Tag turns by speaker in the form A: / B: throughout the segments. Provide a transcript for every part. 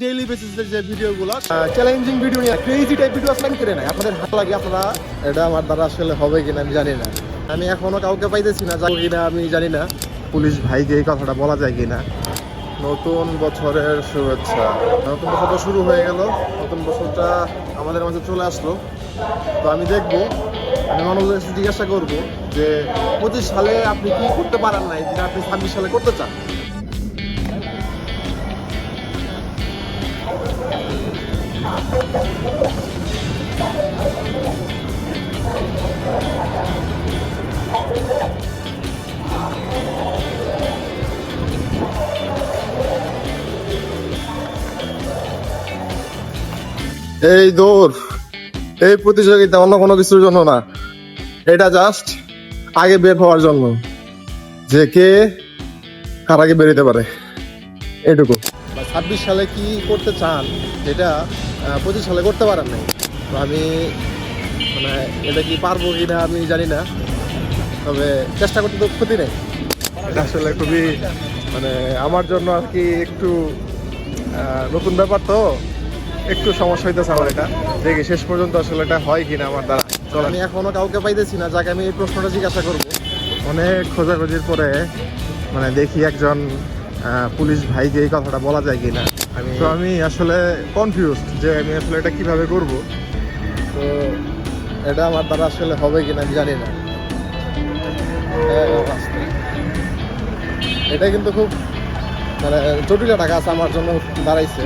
A: Daily বেসিসের যে ভিডিওগুলো challenging video নিয়ে ক্রেজি টাইপ ভিডিও আসলে আমি করে নাই আপনাদের হাত লাগে আপনারা এটা আমার দ্বারা আসলে হবে কিনা আমি জানি না। আমি এখনো কাউকে পাইতেছি না, যাবো কিনা আমি জানি না। পুলিশ ভাইকে এই কথাটা বলা যায় কিনা। নতুন বছরের শুভেচ্ছা। নতুন বছরটা শুরু হয়ে গেল, নতুন বছরটা আমাদের মাঝে চলে আসলো। তো আমি দেখবো, আমি মানুষের কাছে জিজ্ঞাসা করবো যে 25 সালে আপনি কি করতে পারেন নাই যেটা আপনি 26 সালে করতে চান। এই দৌড়, এই প্রতিযোগিতা অন্য কোনো কিছুর জন্য না, এটা জাস্ট আগে বের হওয়ার জন্য, যে কে কার আগে বেরোতে পারে এটুকু। 26 সালে কি করতে চান যেটা 25 সালে করতে পারেন নাই। তো আমি মানে এটা কি পারবো কিনা আমি জানি না, তবে চেষ্টা করতে তো ক্ষতি নেই। এটা আসলে খুবই মানে আমার জন্য আর কি একটু নতুন ব্যাপার, তো একটু সমস্যা হইতেছে আমার। এটা দেখি শেষ পর্যন্ত আসলে এটা হয় কিনা আমার দ্বারা। আমি এখনো কাউকে পাইতেছি না যাকে আমি এই প্রশ্নটা জিজ্ঞাসা করবো। অনেক খোঁজাখুঁজির পরে মানে দেখি একজন পুলিশ ভাইকে এই কথাটা বলা যায় কিনা। আমি আসলে কনফিউজড যে আমি আসলে এটা কিভাবে করব। তো এটা আমার দ্বারা আসলে হবে কিনা আমি জানি না। এটা কিন্তু খুব মানে জটিল একটা কাজ আমার জন্য দাঁড়াইছে।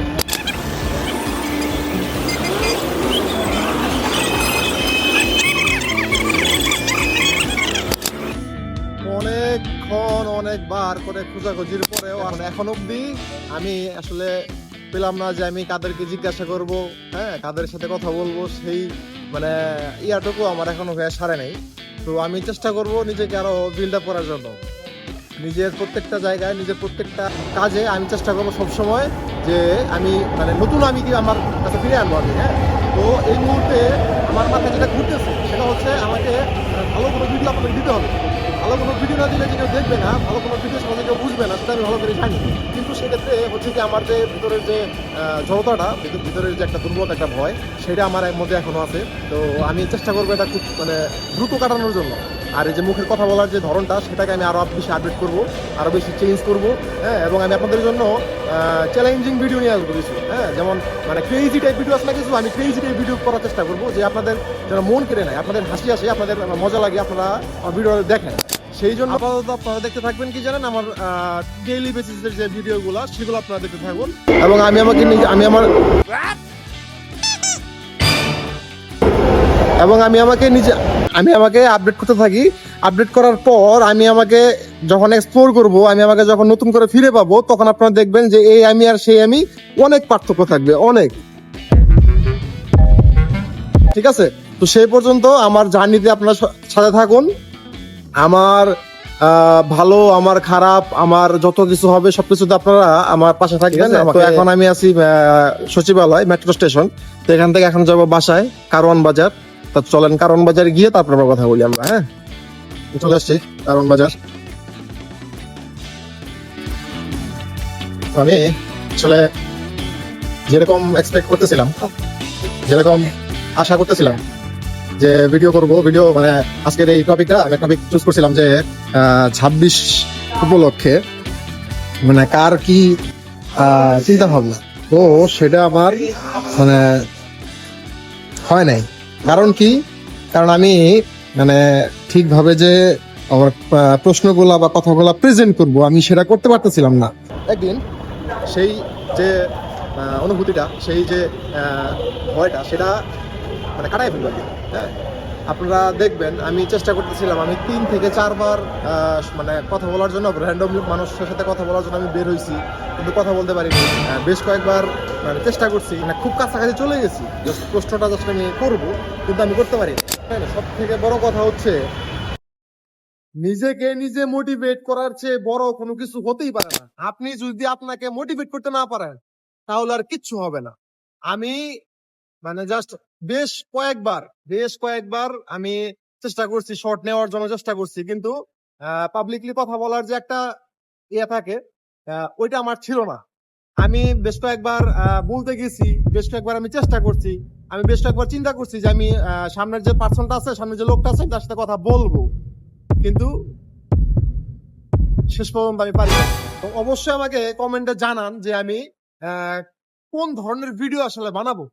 A: অনেকক্ষণ অনেকবার করে খোঁজাখুঁজির পরেও এখন অবধি আমি আসলে পেলাম না যে আমি কাদেরকে জিজ্ঞাসা করব, হ্যাঁ কাদের সাথে কথা বলবো, সেই মানে ইয়াটুকু আমার এখনো হয়ে সারে নাই। তো আমি চেষ্টা করব নিজেকে আরো বিল্ড আপ করার জন্য, নিজের প্রত্যেকটা জায়গায় নিজের প্রত্যেকটা কাজে আমি চেষ্টা করবো সবসময় যে আমি মানে নতুন আমি কি আমার কাছে ফিরে আনবো আমি। হ্যাঁ, তো এই মুহূর্তে আমার মাথায় যেটা ঘুরতেছে সেটা হচ্ছে আমাকে ভালো কোনো ভিডিও আপনাদের দিতে হবে। ভালো কোনো ভিডিও না দিলে যে কেউ দেখবে না, ভালো কোনো ভিডিও সমাজে কেউ বুঝবে না, সেটা আমি ভালো করে জানি। কিন্তু সেক্ষেত্রে হচ্ছে কি আমার যে ভিতরের যে জড়তাটা, ভিতরের যে একটা দুর্বলতা, একটা ভয়, সেটা আমার মধ্যে এখনো আছে। তো আমি চেষ্টা করবো এটা খুব মানে দ্রুত কাটানোর জন্য। আর এই যে মুখের কথা বলার যে ধরনটা, সেটাকে আমি আরও বেশি আপডেট করবো, আরও বেশি চেঞ্জ করবো। হ্যাঁ, এবং আমি আপনাদের জন্য চ্যালেঞ্জিং ভিডিও নিয়ে আসবো কিছু। হ্যাঁ, যেমন মানে ক্রেজি টাইপ ভিডিও আসলে কিছু আমি ক্রেজি টাইপ ভিডিও করার চেষ্টা করবো, যে আপনাদের যেন মন কেড়ে নেয়, আপনাদের হাসি আসে, আপনাদের মজা লাগে, আপনারা ভিডিও দেখেন। সেই জন্য আপাতত আপনারা দেখতে থাকবেন কি জানেন, আমার ডেইলি বেসিসের যে ভিডিওগুলো সেগুলো আপনারা দেখতে থাকুন। এবং আমি আমাকে আমি আমাকে আপডেট করতে থাকি। আপডেট করার পর আমি আমাকে যখন এক্সপ্লোর করব, আমি আমাকে যখন নতুন করে ফিরে পাবো, তখন আপনারা দেখবেন যে এই আমি আর সেই আমি অনেক পার্থক্য থাকবে, অনেক। ঠিক আছে, তো সেই পর্যন্ত আমার জার্নিতে আপনারা সাথে থাকুন। আমার ভালো, আমার খারাপ, আমার যত কিছু হবে সবকিছুতে আপনারা আমার পাশে থাকবেন। তো এখন আমি আছি সচিবালয় মেট্রো স্টেশন। তো এখান থেকে এখন যাবো বাসায় কারওয়ান বাজার। তা চলেন কারওয়ান বাজার গিয়ে তারপর আবার কথা বলি আমরা। হ্যাঁ, চলে আসছি কারওয়ান বাজার। আমি আসলে যেরকম এক্সপেক্ট করতেছিলাম, যেরকম আশা করতেছিলাম যে ভিডিও করব, ভিডিও মানে আজকের এই টপিকটা আমি টপিক চুজ করছিলাম যে 26 উপলক্ষে মানে কার কি চিন্তা ভাবনা, তো সেটা আমার মানে হয় নাই। কারণ কি, কারণ আমি মানে ঠিকভাবে যে আমার প্রশ্নগুলা বা কথাগুলা প্রেজেন্ট করব আমি সেটা করতে পারতেছিলাম না। একদিন সেই যে অনুভূতিটা, সেই যে ভয়টা, সেটা মানে কাটাই ফেলবো। হ্যাঁ, আপনারা দেখবেন আমি চেষ্টা করতেছিলাম, আমি 3 থেকে 4 বার মানে কথা বলার জন্য, র্যান্ডম মানুষের সাথে কথা বলার জন্য আমি বের হয়েছি, কিন্তু কথা বলতে পারিনি। বেশ কয়েকবার মানে চেষ্টা করছি, মানে খুব কাছাকাছি চলে গেছি, প্রশ্নটা জাস্ট আমি করবো, কিন্তু আমি করতে পারি। সব থেকে বড় কথা হচ্ছে নিজেকে নিজে মোটিভেট করার চেয়ে বড় কোনো কিছু হতেই পারে না। আপনি যদি আপনাকে মোটিভেট করতে না পারেন তাহলে আর কিচ্ছু হবে না। আমি মানে জাস্ট বেশ কয়েকবার আমি চেষ্টা করছি, শর্ট নেওয়ার জন্য চেষ্টা করছি, কিন্তু পাবলিকলি কথা বলার যে একটা ইয়ে থাকে, ওইটা আমার ছিল না। আমি বেশ কয়েকবার বলতে গেছি, বেশ কয়েকবার আমি চেষ্টা করছি, আমি বেশ কয়েকবার চিন্তা করছি যে আমি সামনের যে পার্সনটা আছে, সামনের যে লোকটা আছে তার সাথে কথা বলবো, কিন্তু শেষ পর্যন্ত আমি পারি না। তো অবশ্যই আমাকে কমেন্টে জানান যে আমি কোন ধরনের ভিডিও আসলে বানাবো।